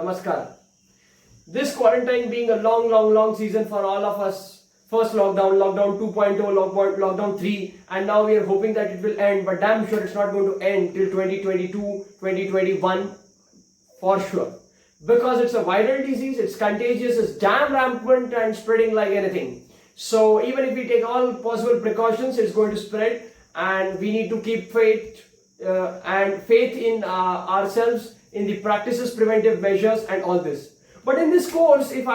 Namaskar. This quarantine being a long season for all of us. First lockdown 2.0, lockdown 3, and now we are hoping that it will end, but damn sure it's not going to end till 2022, 2021 for sure. Because it's a viral disease, it's contagious, it's damn rampant and spreading like anything. So even if we take all possible precautions, it's going to spread, and we need to keep faith in ourselves, in the practices, preventive measures and all this. But in this course, if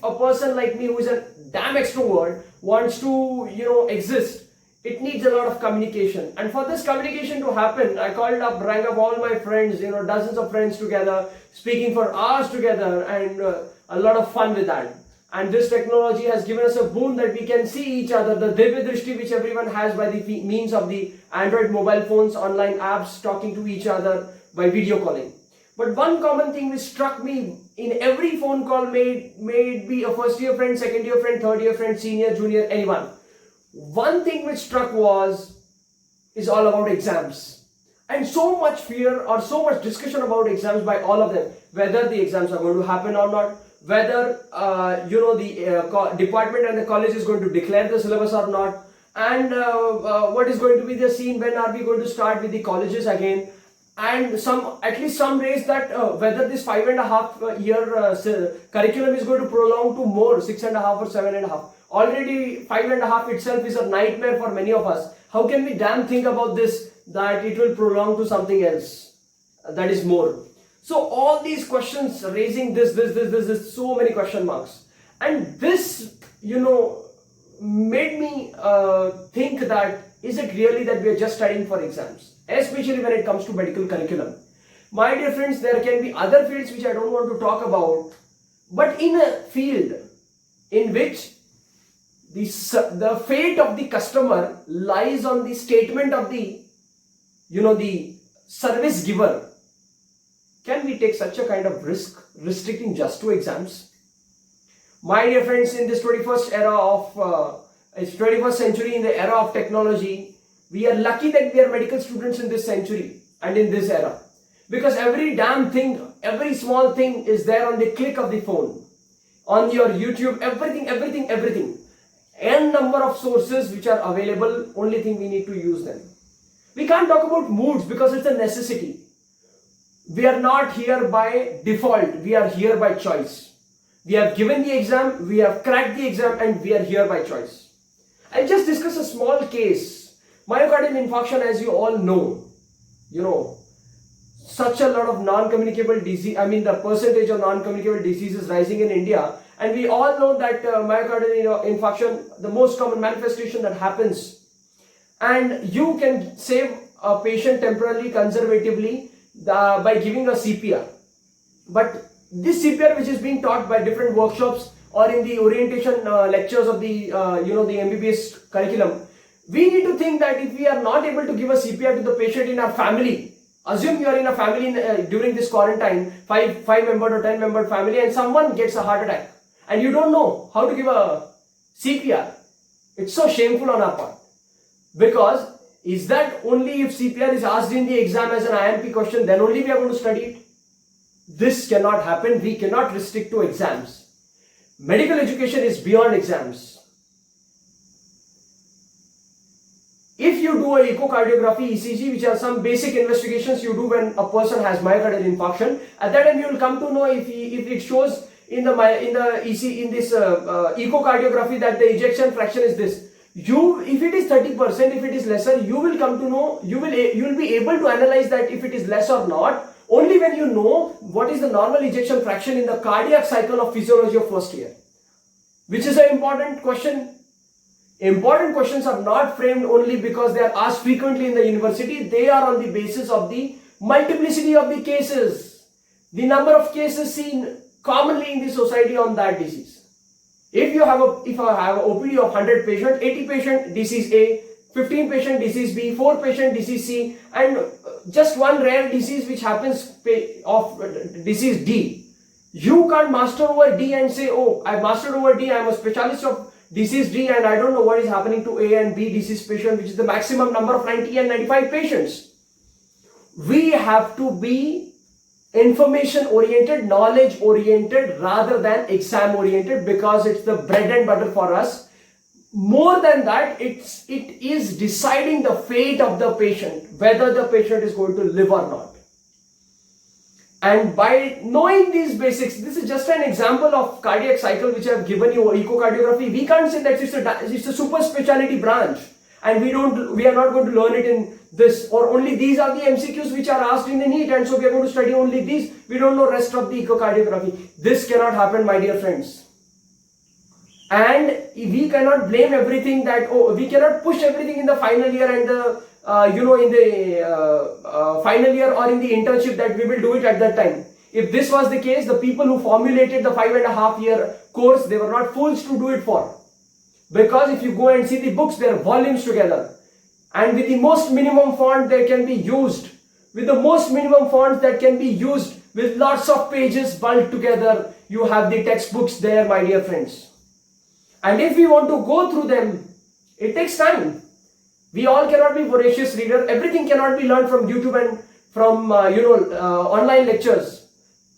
a person like me who is a damn extrovert wants to exist, it needs a lot of communication. And for this communication to happen, I rang up all my friends, dozens of friends together, speaking for hours together, and a lot of fun with that. And this technology has given us a boon that we can see each other, the Divya Drishti which everyone has by the means of the Android mobile phones, online apps, talking to each other by video calling. But one common thing which struck me in every phone call, may it be a first year friend, second year friend, third year friend, senior, junior, anyone. One thing which struck is all about exams. And so much fear or so much discussion about exams by all of them, whether the exams are going to happen or not, whether the department and the college is going to declare the syllabus or not, and what is going to be the scene, when are we going to start with the colleges again. And at least some raise that whether this 5.5 year curriculum is going to prolong to more, 6.5 or 7.5. Already 5.5 itself is a nightmare for many of us. How can we damn think about this, that it will prolong to something else that is more? So all these questions raising this, so many question marks. And this, made me think that, is it really that we are just studying for exams? Especially when it comes to medical curriculum. My dear friends, there can be other fields which I don't want to talk about, but in a field in which the fate of the customer lies on the statement of the service giver, can we take such a kind of risk, restricting just to exams? My dear friends, in this 21st century, in the era of technology, we are lucky that we are medical students in this century and in this era. Because every damn thing, every small thing is there on the click of the phone. On your YouTube, everything. N number of sources which are available, only thing we need to use them. We can't talk about moods because it's a necessity. We are not here by default, we are here by choice. We have given the exam, we have cracked the exam, and we are here by choice. I'll just discuss a small case. Myocardial infarction, as you all know, such a lot of non-communicable disease, the percentage of non-communicable diseases rising in India, and we all know that myocardial infarction, the most common manifestation that happens, and you can save a patient temporarily, conservatively, by giving a CPR. But this CPR, which is being taught by different workshops or in the orientation lectures of the the MBBS curriculum, we need to think that if we are not able to give a CPR to the patient in our family, assume you are in a family during this quarantine, 5-member or 10-member family, and someone gets a heart attack, and you don't know how to give a CPR. It's so shameful on our part. Because is that only if CPR is asked in the exam as an IMP question, then only we are going to study it? This cannot happen. We cannot restrict to exams. Medical education is beyond exams. If you do an echocardiography, ECG, which are some basic investigations you do when a person has myocardial infarction, at that time you will come to know if it shows in this echocardiography that the ejection fraction is this. If it is 30%, if it is lesser, you will come to know, you will be able to analyze that if it is less or not, only when you know what is the normal ejection fraction in the cardiac cycle of physiology of first year. Which is an important question. Important questions are not framed only because they are asked frequently in the university. They are on the basis of the multiplicity of the cases, the number of cases seen commonly in the society on that disease. If I have an OPD of 100 patients, 80 patient disease A, 15 patient disease B, 4 patient disease C, and just one rare disease which happens of disease D. You can't master over D and say, oh, I mastered over D, I am a specialist of disease D and I don't know what is happening to A and B disease patient, which is the maximum number of 90 and 95 patients. We have to be information oriented, knowledge oriented rather than exam oriented, because it's the bread and butter for us. More than that, it is deciding the fate of the patient, whether the patient is going to live or not. And by knowing these basics, this is just an example of cardiac cycle which I have given you, echocardiography. We can't say that it's a super specialty branch, and we are not going to learn it in this, or only these are the MCQs which are asked in the NEET, and so we are going to study only these. We don't know rest of the echocardiography. This cannot happen, my dear friends. And we cannot blame everything that, oh, we cannot push everything in the final year and the in the final year or in the internship that we will do it at that time. If this was the case, the people who formulated the 5.5 year course, they were not fools to do it for. Because if you go and see the books, they are volumes together. And with the most minimum font that can be used, with the most minimum fonts that can be used, with lots of pages bulked together, you have the textbooks there, my dear friends. And if we want to go through them, it takes time. We all cannot be voracious readers. Everything cannot be learned from YouTube and from online lectures.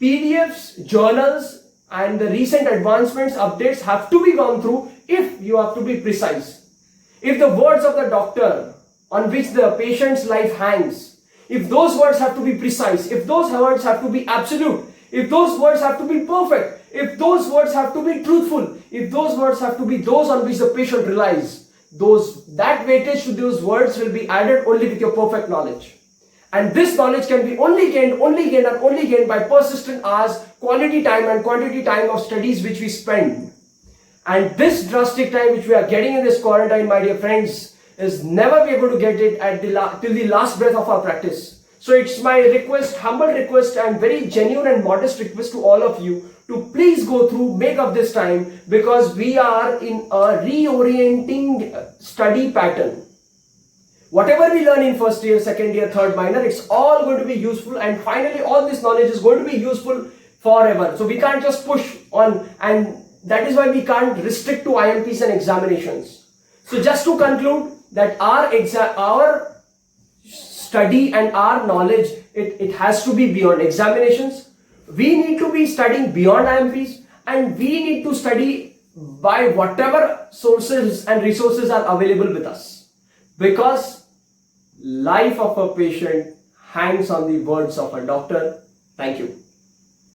PDFs, journals, and the recent advancements, updates have to be gone through if you have to be precise. If the words of the doctor on which the patient's life hangs, if those words have to be precise, if those words have to be absolute, if those words have to be perfect, if those words have to be truthful, if those words have to be those on which the patient relies, that weightage to those words will be added only with your perfect knowledge. And this knowledge can be only gained by persistent hours, quality time and quantity time of studies which we spend. And this drastic time which we are getting in this quarantine, my dear friends, is never be able to get it at till the last breath of our practice. So it's my request, humble request and very genuine and modest request to all of you to please go through, make up this time, because we are in a reorienting study pattern. Whatever we learn in first year, second year, third minor, it's all going to be useful, and finally all this knowledge is going to be useful forever. So we can't just push on, and that is why we can't restrict to IMPs and examinations. So just to conclude, that our study and our knowledge, it has to be beyond examinations. We need to be studying beyond IMPs, and we need to study by whatever sources and resources are available with us, because life of a patient hangs on the words of a doctor. Thank you.